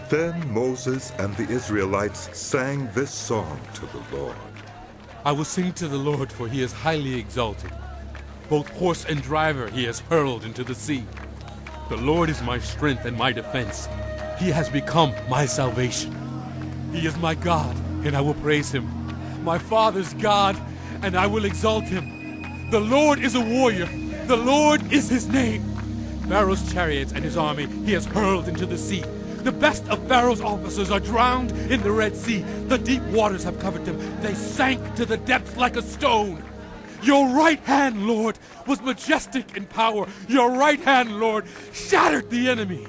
Then Moses and the Israelites sang this song to the Lord. I will sing to the Lord, for he is highly exalted. Both horse and driver he has hurled into the sea. The Lord is my strength and my defense. He has become my salvation. He is my God, and I will praise him. My father's God, and I will exalt him. The Lord is a warrior. The Lord is his name. Pharaoh's chariots and his army he has hurled into the sea. The best of Pharaoh's officers are drowned in the Red Sea. The deep waters have covered them. They sank to the depths like a stone. Your right hand, Lord, was majestic in power. Your right hand, Lord, shattered the enemy.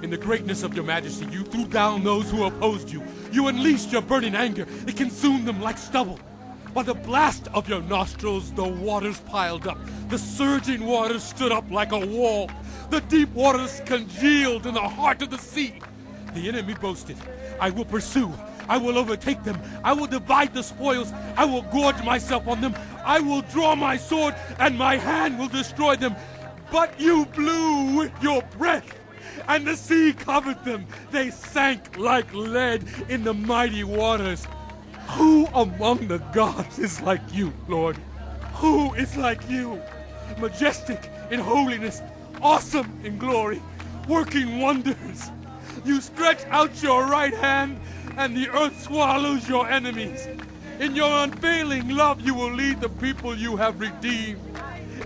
In the greatness of your majesty, you threw down those who opposed you. You unleashed your burning anger. It consumed them like stubble. By the blast of your nostrils, the waters piled up. The surging waters stood up like a wall. The deep waters congealed in the heart of the sea. The enemy boasted, I will pursue. I will overtake them. I will divide the spoils. I will gorge myself on them. I will draw my sword, and my hand will destroy them. But you blew with your breath, and the sea covered them. They sank like lead in the mighty waters. Who among the gods is like you, Lord? Who is like you? Majestic in holiness, awesome in glory, working wonders. You stretch out your right hand, and the earth swallows your enemies. In your unfailing love, you will lead the people you have redeemed.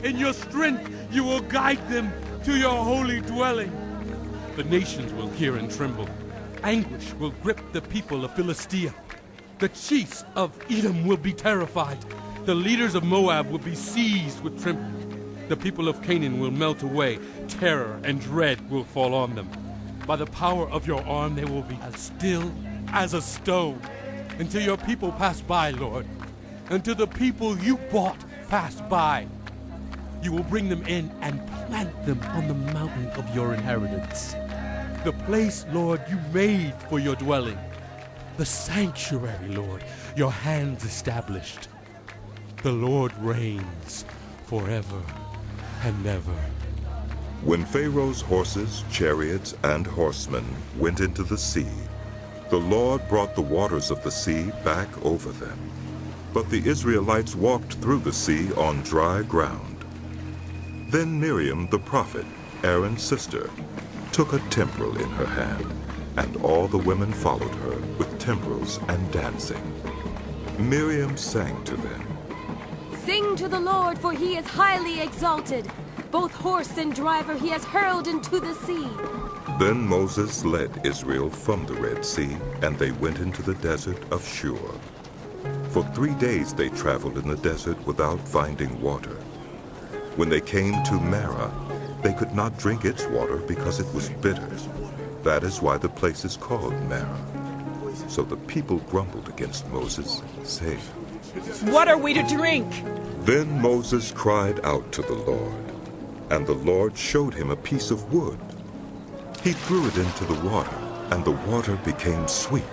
In your strength, you will guide them to your holy dwelling. The nations will hear and tremble. Anguish will grip the people of Philistia. The chiefs of Edom will be terrified. The leaders of Moab will be seized with trembling. The people of Canaan will melt away. Terror and dread will fall on them. By the power of your arm, they will be as still as a stone, until your people pass by, Lord, until the people you bought pass by. You will bring them in and plant them on the mountain of your inheritance, the place, Lord, you made for your dwelling, the sanctuary, Lord, your hands established. The Lord reigns forever and ever. When Pharaoh's horses, chariots, and horsemen went into the sea, the Lord brought the waters of the sea back over them. But the Israelites walked through the sea on dry ground. Then Miriam the prophet, Aaron's sister, took a timbrel in her hand, and all the women followed her with timbrels and dancing. Miriam sang to them. Sing to the Lord, for he is highly exalted. Both horse and driver he has hurled into the sea. Then Moses led Israel from the Red Sea, and they went into the desert of Shur. For 3 days they traveled in the desert without finding water. When they came to Marah, they could not drink its water because it was bitter. That is why the place is called Marah. So the people grumbled against Moses, saying, What are we to drink? Then Moses cried out to the Lord, and the Lord showed him a piece of wood. He threw it into the water, and the water became sweet.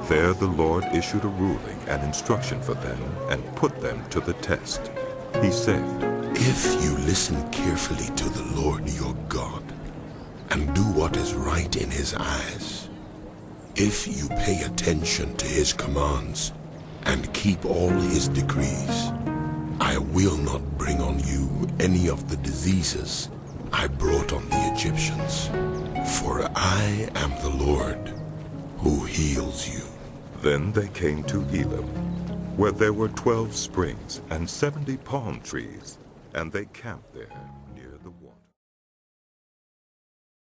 There the Lord issued a ruling and instruction for them and put them to the test. He said, If you listen carefully to the Lord your God and do what is right in his eyes, if you pay attention to his commands and keep all his decrees, I will not bring on you any of the diseases I brought on the Egyptians, for I am the Lord who heals you. Then they came to Elim, where there were 12 springs and 70 palm trees, and they camped there near the water.